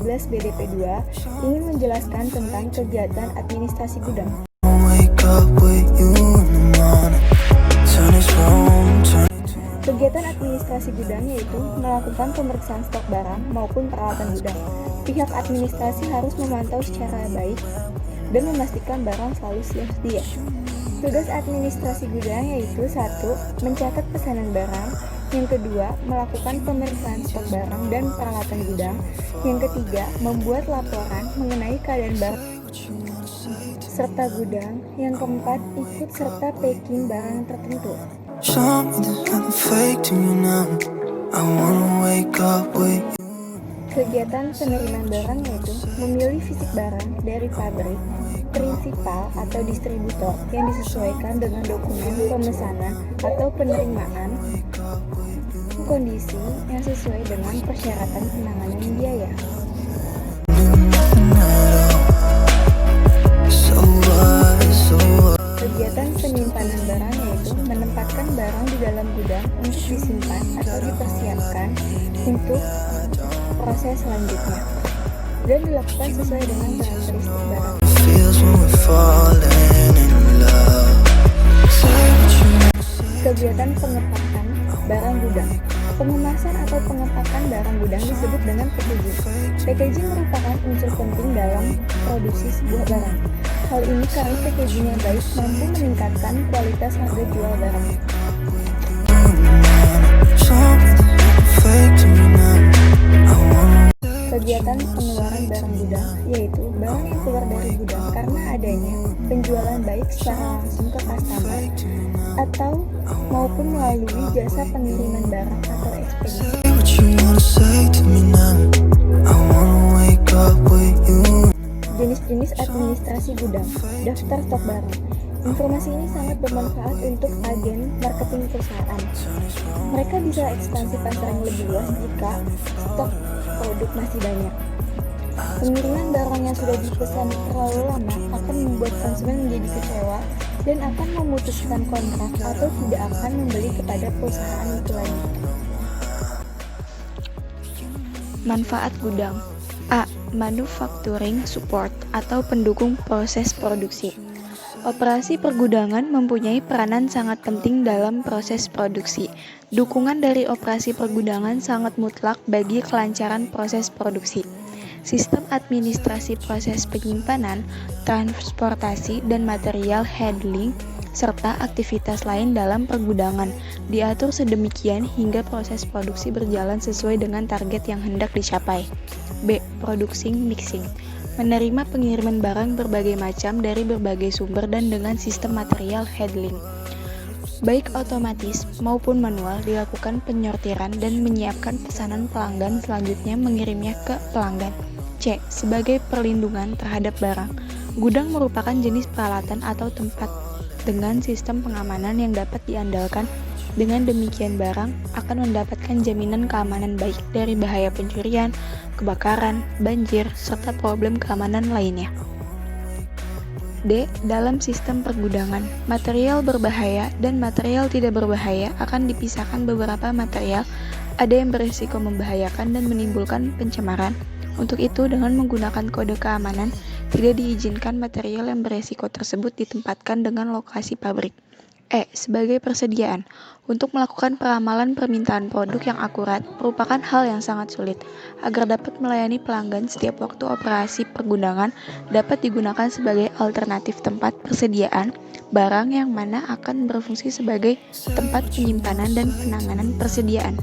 13 BDP 2 ingin menjelaskan tentang kegiatan administrasi gudang. Kegiatan administrasi gudang yaitu melakukan pemeriksaan stok barang maupun peralatan gudang. Pihak administrasi harus memantau secara baik dan memastikan barang selalu sedia. Tugas administrasi gudang yaitu 1. Mencatat pesanan barang. Yang kedua, melakukan pemeriksaan stok barang dan peralatan gudang. Yang ketiga, membuat laporan mengenai keadaan barang serta gudang. Yang keempat, ikut serta packing barang tertentu. Kegiatan penerimaan barang yaitu memilih fisik barang dari pabrik, prinsipal atau distributor yang disesuaikan dengan dokumen pemesanan atau penerimaan kondisi yang sesuai dengan persyaratan penanganan biaya. Kegiatan penyimpanan barang yaitu menempatkan barang di dalam gudang untuk disimpan atau dipersiapkan untuk proses selanjutnya dan dilakukan sesuai dengan karakteristik barang. Kegiatan pengepakan barang gudang. Pengemasan atau pengepakan barang gudang disebut dengan packaging. Packaging merupakan unsur penting dalam produksi sebuah barang. Hal ini karena packaging yang baik mampu meningkatkan kualitas harga jual barang. Kegiatan pengeluaran barang gudang yaitu barang yang keluar dari gudang karena adanya penjualan baik secara langsung ke customer atau maupun melalui jasa pengiriman barang atau ekspedisi. Jenis-jenis administrasi gudang. Daftar stok barang. Informasi ini sangat bermanfaat untuk agen marketing perusahaan. Mereka bisa ekspansi pasar yang lebih luas jika stok produk masih banyak. Pengiriman barang yang sudah dipesan terlalu lama akan membuat konsumen menjadi kecewa dan akan memutuskan kontrak atau tidak akan membeli kepada perusahaan itu lagi. Manfaat gudang. A. Manufacturing support atau pendukung proses produksi. Operasi pergudangan mempunyai peranan sangat penting dalam proses produksi. Dukungan dari operasi pergudangan sangat mutlak bagi kelancaran proses produksi. Sistem administrasi proses penyimpanan, transportasi, dan material handling serta aktivitas lain dalam pergudangan diatur sedemikian hingga proses produksi berjalan sesuai dengan target yang hendak dicapai. B. Producing mixing. Menerima pengiriman barang berbagai macam dari berbagai sumber dan dengan sistem material handling, baik otomatis maupun manual, dilakukan penyortiran dan menyiapkan pesanan pelanggan selanjutnya mengirimnya ke pelanggan. C. Sebagai perlindungan terhadap barang. Gudang merupakan jenis peralatan atau tempat dengan sistem pengamanan yang dapat diandalkan. Dengan demikian barang akan mendapatkan jaminan keamanan baik dari bahaya pencurian, kebakaran, banjir, serta problem keamanan lainnya. D. Dalam sistem pergudangan, material berbahaya dan material tidak berbahaya akan dipisahkan. Beberapa material ada yang berisiko membahayakan dan menimbulkan pencemaran. Untuk itu, dengan menggunakan kode keamanan, tidak diizinkan material yang berisiko tersebut ditempatkan dengan lokasi pabrik. E. Sebagai persediaan. Untuk melakukan peramalan permintaan produk yang akurat merupakan hal yang sangat sulit. Agar dapat melayani pelanggan setiap waktu, operasi pergudangan dapat digunakan sebagai alternatif tempat persediaan barang yang mana akan berfungsi sebagai tempat penyimpanan dan penanganan persediaan.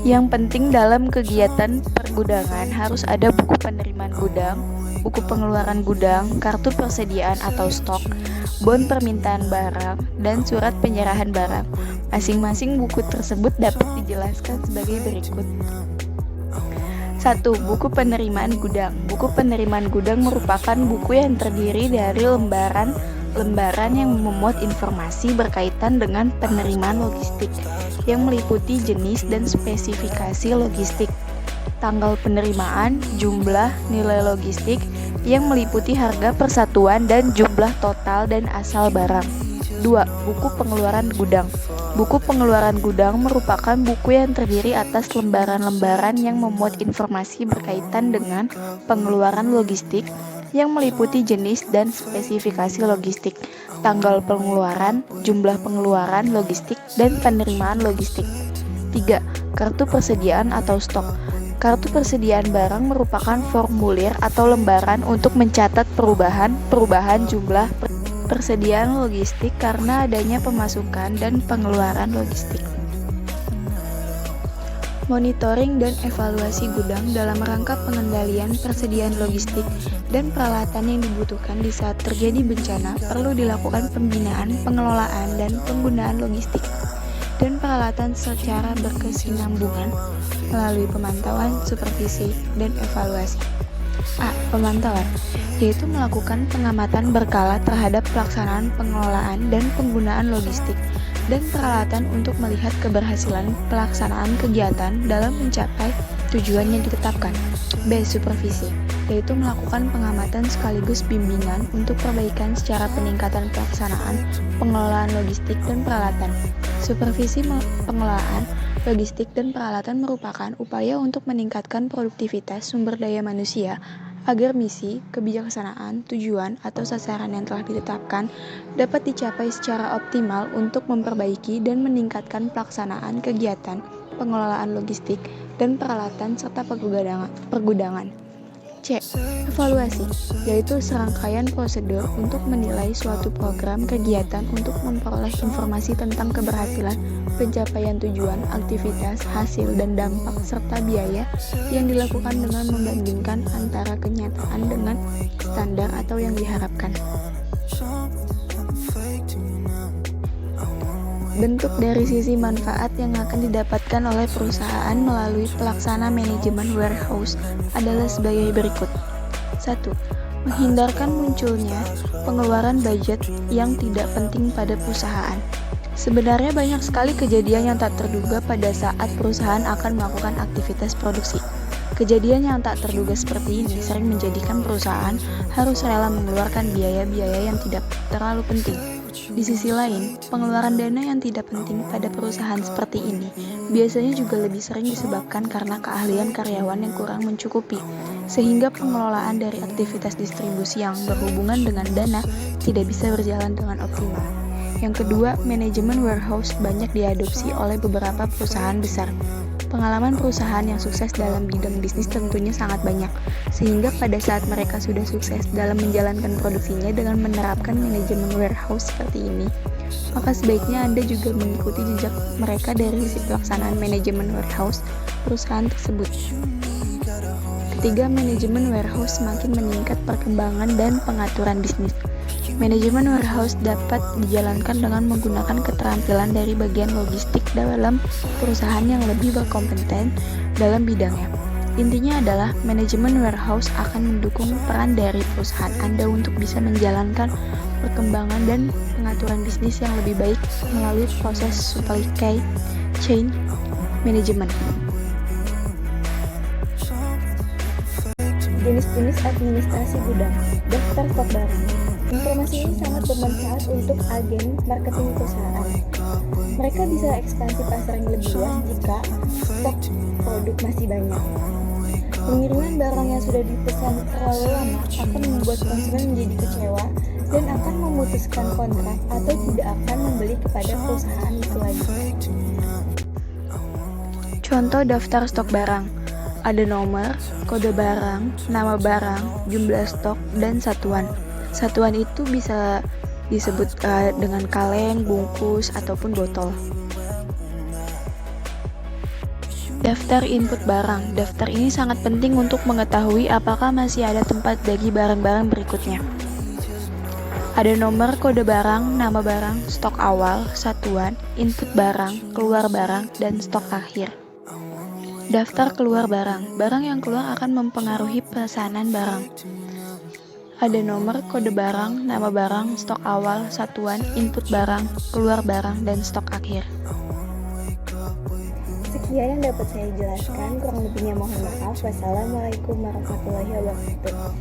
Yang penting dalam kegiatan pergudangan harus ada buku penerimaan gudang, buku pengeluaran gudang, kartu persediaan atau stok, bon permintaan barang, dan surat penyerahan barang. Masing-masing buku tersebut dapat dijelaskan sebagai berikut. 1. Buku penerimaan gudang. Buku penerimaan gudang merupakan buku yang terdiri dari lembaran yang memuat informasi berkaitan dengan penerimaan logistik yang meliputi jenis dan spesifikasi logistik, tanggal penerimaan, jumlah, nilai logistik yang meliputi harga persatuan dan jumlah total dan asal barang. 2. 2. Buku pengeluaran gudang. Buku pengeluaran gudang merupakan buku yang terdiri atas lembaran-lembaran yang memuat informasi berkaitan dengan pengeluaran logistik yang meliputi jenis dan spesifikasi logistik, tanggal pengeluaran, jumlah pengeluaran logistik, dan penerimaan logistik. 3. Kartu persediaan atau stok. Kartu persediaan barang merupakan formulir atau lembaran untuk mencatat perubahan jumlah persediaan logistik karena adanya pemasukan dan pengeluaran logistik. Monitoring dan evaluasi gudang dalam rangka pengendalian persediaan logistik dan peralatan yang dibutuhkan di saat terjadi bencana perlu dilakukan pembinaan, pengelolaan, dan penggunaan logistik dan peralatan secara berkesinambungan melalui pemantauan, supervisi, dan evaluasi. A. Pemantauan, yaitu melakukan pengamatan berkala terhadap pelaksanaan pengelolaan dan penggunaan logistik dan peralatan untuk melihat keberhasilan pelaksanaan kegiatan dalam mencapai tujuan yang ditetapkan. B. Supervisi, yaitu melakukan pengamatan sekaligus bimbingan untuk perbaikan secara peningkatan pelaksanaan pengelolaan logistik dan peralatan. Supervisi pengelolaan logistik dan peralatan merupakan upaya untuk meningkatkan produktivitas sumber daya manusia agar misi, kebijaksanaan, tujuan, atau sasaran yang telah ditetapkan dapat dicapai secara optimal untuk memperbaiki dan meningkatkan pelaksanaan kegiatan pengelolaan logistik dan peralatan serta pergudangan. C. Evaluasi, yaitu serangkaian prosedur untuk menilai suatu program kegiatan untuk memperoleh informasi tentang keberhasilan, pencapaian tujuan, aktivitas, hasil, dan dampak, serta biaya yang dilakukan dengan membandingkan antara kenyataan dengan standar atau yang diharapkan. Bentuk dari sisi manfaat yang akan didapatkan oleh perusahaan melalui pelaksana manajemen warehouse adalah sebagai berikut. 1. Menghindarkan munculnya pengeluaran budget yang tidak penting pada perusahaan. Sebenarnya banyak sekali kejadian yang tak terduga pada saat perusahaan akan melakukan aktivitas produksi. Kejadian yang tak terduga seperti ini sering menjadikan perusahaan harus rela mengeluarkan biaya-biaya yang tidak terlalu penting. Di sisi lain, pengeluaran dana yang tidak penting pada perusahaan seperti ini biasanya juga lebih sering disebabkan karena keahlian karyawan yang kurang mencukupi, sehingga pengelolaan dari aktivitas distribusi yang berhubungan dengan dana tidak bisa berjalan dengan optimal. Yang kedua, manajemen warehouse banyak diadopsi oleh beberapa perusahaan besar. Pengalaman perusahaan yang sukses dalam bidang bisnis tentunya sangat banyak, sehingga pada saat mereka sudah sukses dalam menjalankan produksinya dengan menerapkan manajemen warehouse seperti ini, maka sebaiknya Anda juga mengikuti jejak mereka dari sisi pelaksanaan manajemen warehouse perusahaan tersebut. Ketiga, manajemen warehouse semakin meningkat perkembangan dan pengaturan bisnis. Manajemen warehouse dapat dijalankan dengan menggunakan keterampilan dari bagian logistik dalam perusahaan yang lebih berkompeten dalam bidangnya. Intinya adalah manajemen warehouse akan mendukung peran dari perusahaan Anda untuk bisa menjalankan perkembangan dan pengaturan bisnis yang lebih baik melalui proses supply chain management. Jenis-jenis administrasi gudang, daftar stok barang. Informasi ini sangat bermanfaat untuk agen marketing perusahaan. Mereka bisa ekspansi pasar yang lebih luas jika stok produk masih banyak. Pengiriman barang yang sudah dipesan terlalu lama akan membuat konsumen menjadi kecewa dan akan memutuskan kontrak atau tidak akan membeli kepada perusahaan itu lagi. Contoh daftar stok barang. Ada nomor, kode barang, nama barang, jumlah stok, dan satuan. Satuan itu bisa disebut dengan kaleng, bungkus, ataupun botol. Daftar input barang. Daftar ini sangat penting untuk mengetahui apakah masih ada tempat bagi barang-barang berikutnya. Ada nomor, kode barang, nama barang, stok awal, satuan, input barang, keluar barang, dan stok akhir. Daftar keluar barang. Barang yang keluar akan mempengaruhi pesanan barang. Ada nomor, kode barang, nama barang, stok awal, satuan, input barang, keluar barang, dan stok akhir. Sekian yang dapat saya jelaskan, kurang lebihnya mohon maaf. Wassalamualaikum warahmatullahi wabarakatuh.